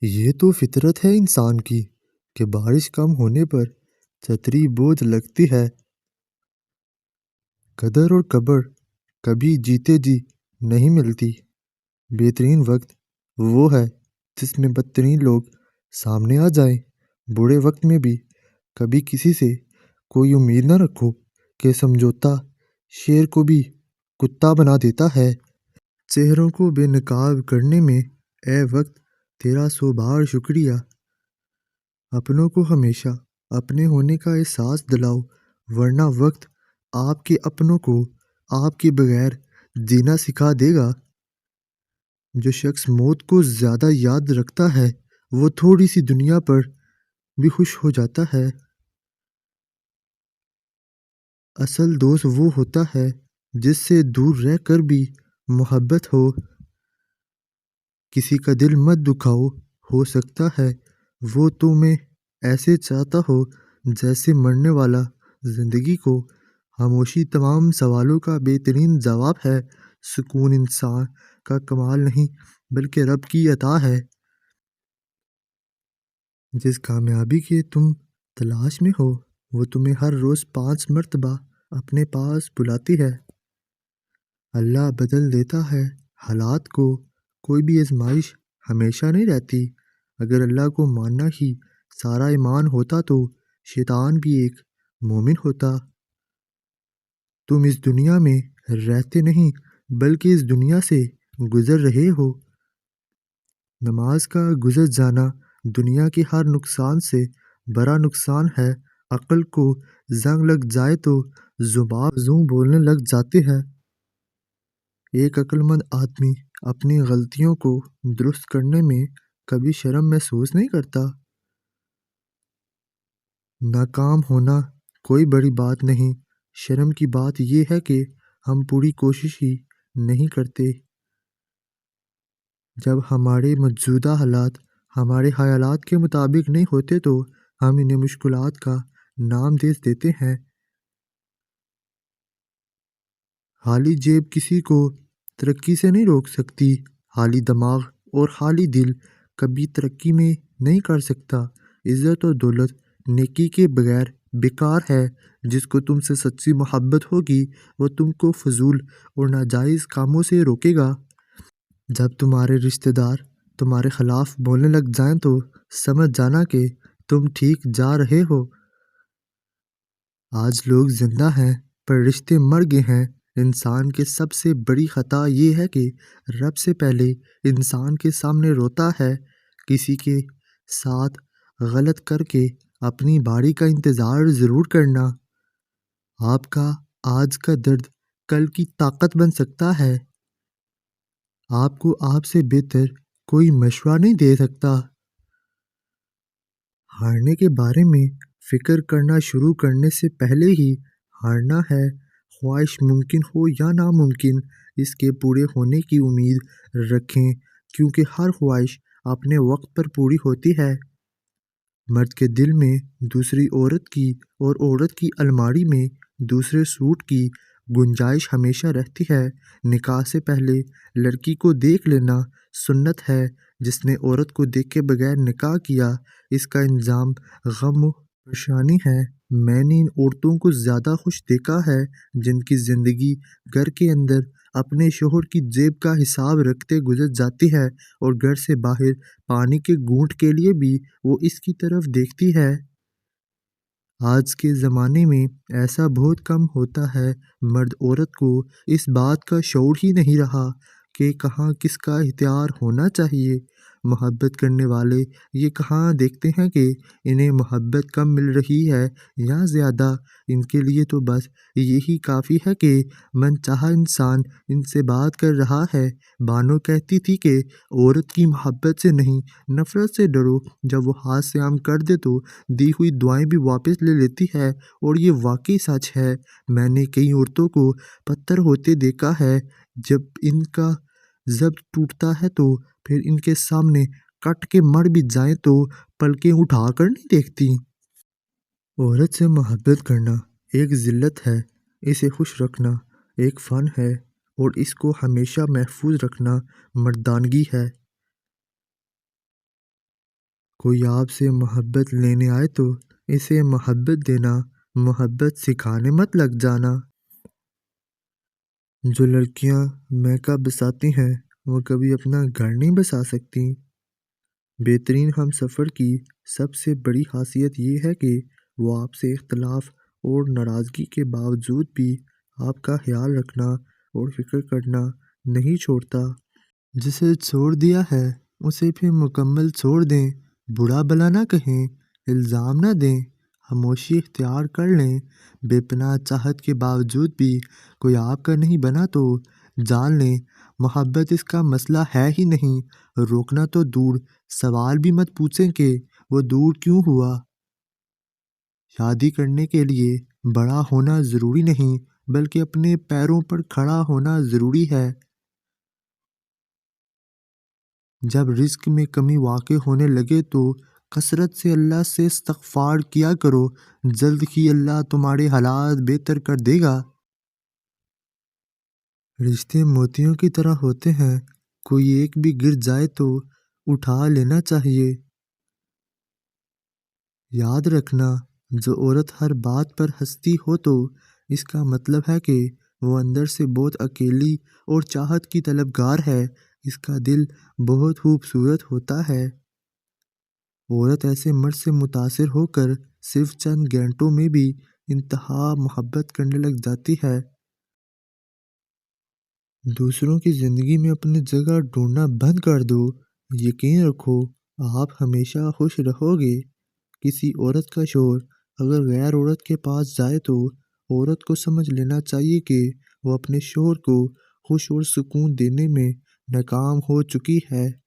یہ تو فطرت ہے انسان کی کہ بارش کم ہونے پر چھتری بوجھ لگتی ہے۔ قدر اور قبر کبھی جیتے جی نہیں ملتی۔ بہترین وقت وہ ہے جس میں بدترین لوگ سامنے آ جائیں۔ برے وقت میں بھی کبھی کسی سے کوئی امید نہ رکھو کہ سمجھوتا شیر کو بھی کتا بنا دیتا ہے۔ چہروں کو بے نقاب کرنے میں اے وقت تیرا 100 بار شکریہ۔ اپنوں کو ہمیشہ اپنے ہونے کا احساس دلاؤ، ورنہ وقت آپ کے اپنوں کو آپ کے بغیر جینا سکھا دے گا۔ جو شخص موت کو زیادہ یاد رکھتا ہے وہ تھوڑی سی دنیا پر بھی خوش ہو جاتا ہے۔ اصل دوست وہ ہوتا ہے جس سے دور رہ کر بھی محبت ہو۔ کسی کا دل مت دکھاؤ، ہو سکتا ہے وہ تمہیں ایسے چاہتا ہو جیسے مرنے والا زندگی کو۔ خاموشی تمام سوالوں کا بہترین جواب ہے۔ سکون انسان کا کمال نہیں بلکہ رب کی عطا ہے۔ جس کامیابی کے تم تلاش میں ہو وہ تمہیں ہر روز 5 مرتبہ اپنے پاس بلاتی ہے۔ اللہ بدل دیتا ہے حالات کو، کوئی بھی آزمائش ہمیشہ نہیں رہتی۔ اگر اللہ کو ماننا ہی سارا ایمان ہوتا تو شیطان بھی ایک مومن ہوتا۔ تم اس دنیا میں رہتے نہیں بلکہ اس دنیا سے گزر رہے ہو۔ نماز کا گزر جانا دنیا کے ہر نقصان سے بڑا نقصان ہے۔ عقل کو زنگ لگ جائے تو زبان زوں بولنے لگ جاتی ہے۔ ایک عقل مند آدمی اپنی غلطیوں کو درست کرنے میں کبھی شرم محسوس نہیں کرتا۔ ناکام ہونا کوئی بڑی بات نہیں، شرم کی بات یہ ہے کہ ہم پوری کوشش ہی نہیں کرتے۔ جب ہمارے موجودہ حالات ہمارے خیالات کے مطابق نہیں ہوتے تو ہم انہیں مشکلات کا نام دے دیتے ہیں۔ خالی جیب کسی کو ترقی سے نہیں روک سکتی، خالی دماغ اور خالی دل کبھی ترقی میں نہیں کر سکتا۔ عزت و دولت نیکی کے بغیر بیکار ہے۔ جس کو تم سے سچی محبت ہوگی وہ تم کو فضول اور ناجائز کاموں سے روکے گا۔ جب تمہارے رشتہ دار تمہارے خلاف بولنے لگ جائیں تو سمجھ جانا کہ تم ٹھیک جا رہے ہو۔ آج لوگ زندہ ہیں پر رشتے مر گئے ہیں۔ انسان کی سب سے بڑی خطا یہ ہے کہ رب سے پہلے انسان کے سامنے روتا ہے۔ کسی کے ساتھ غلط کر کے اپنی باری کا انتظار ضرور کرنا۔ آپ کا آج کا درد کل کی طاقت بن سکتا ہے۔ آپ کو آپ سے بہتر کوئی مشورہ نہیں دے سکتا۔ ہارنے کے بارے میں فکر کرنا شروع کرنے سے پہلے ہی ہارنا ہے۔ خواہش ممکن ہو یا ناممکن، اس کے پورے ہونے کی امید رکھیں، کیونکہ ہر خواہش اپنے وقت پر پوری ہوتی ہے۔ مرد کے دل میں دوسری عورت کی اور عورت کی الماری میں دوسرے سوٹ کی گنجائش ہمیشہ رہتی ہے۔ نکاح سے پہلے لڑکی کو دیکھ لینا سنت ہے۔ جس نے عورت کو دیکھے بغیر نکاح کیا اس کا انجام غم و پریشانی ہے۔ میں نے ان عورتوں کو زیادہ خوش دیکھا ہے جن کی زندگی گھر کے اندر اپنے شوہر کی جیب کا حساب رکھتے گزر جاتی ہے اور گھر سے باہر پانی کے گھونٹ کے لیے بھی وہ اس کی طرف دیکھتی ہے۔ آج کے زمانے میں ایسا بہت کم ہوتا ہے۔ مرد عورت کو اس بات کا شعور ہی نہیں رہا کہ کہاں کس کا اختیار ہونا چاہیے۔ محبت کرنے والے یہ کہاں دیکھتے ہیں کہ انہیں محبت کم مل رہی ہے یا زیادہ۔ ان کے لیے تو بس یہی کافی ہے کہ من چاہا انسان ان سے بات کر رہا ہے۔ بانو کہتی تھی کہ عورت کی محبت سے نہیں نفرت سے ڈرو۔ جب وہ ہاتھ سے عام کر دے تو دی ہوئی دعائیں بھی واپس لے لیتی ہے، اور یہ واقعی سچ ہے۔ میں نے کئی عورتوں کو پتھر ہوتے دیکھا ہے۔ جب ان کا ضبط ٹوٹتا ہے تو پھر ان کے سامنے کٹ کے مر بھی جائیں تو پلکیں اٹھا کر نہیں دیکھتی۔ عورت سے محبت کرنا ایک ذلت ہے، اسے خوش رکھنا ایک فن ہے، اور اس کو ہمیشہ محفوظ رکھنا مردانگی ہے۔ کوئی آپ سے محبت لینے آئے تو اسے محبت دینا، محبت سکھانے مت لگ جانا۔ جو لڑکیاں میک اپ بساتی ہیں وہ کبھی اپنا گھر نہیں بسا سکتی۔ بہترین ہم سفر کی سب سے بڑی خاصیت یہ ہے کہ وہ آپ سے اختلاف اور ناراضگی کے باوجود بھی آپ کا خیال رکھنا اور فکر کرنا نہیں چھوڑتا۔ جسے چھوڑ دیا ہے اسے پھر مکمل چھوڑ دیں، برا بھلا نہ کہیں، الزام نہ دیں، خاموشی اختیار کر لیں۔ بے پناہ چاہت کے باوجود بھی کوئی آپ کا نہیں بنا تو جان لیں محبت اس کا مسئلہ ہے ہی نہیں۔ روکنا تو دور، سوال بھی مت پوچھیں کہ وہ دور کیوں ہوا۔ شادی کرنے کے لیے بڑا ہونا ضروری نہیں بلکہ اپنے پیروں پر کھڑا ہونا ضروری ہے۔ جب رزق میں کمی واقع ہونے لگے تو کثرت سے اللہ سے استغفار کیا کرو، جلد ہی اللہ تمہارے حالات بہتر کر دے گا۔ رشتے موتیوں کی طرح ہوتے ہیں، کوئی ایک بھی گر جائے تو اٹھا لینا چاہیے۔ یاد رکھنا، جو عورت ہر بات پر ہنستی ہو تو اس کا مطلب ہے کہ وہ اندر سے بہت اکیلی اور چاہت کی طلبگار ہے۔ اس کا دل بہت خوبصورت ہوتا ہے۔ عورت ایسے مرد سے متاثر ہو کر صرف چند گھنٹوں میں بھی انتہا محبت کرنے لگ جاتی ہے۔ دوسروں کی زندگی میں اپنی جگہ ڈھونڈنا بند کر دو، یقین رکھو آپ ہمیشہ خوش رہو گے۔ کسی عورت کا شوہر اگر غیر عورت کے پاس جائے تو عورت کو سمجھ لینا چاہیے کہ وہ اپنے شوہر کو خوش اور سکون دینے میں ناکام ہو چکی ہے۔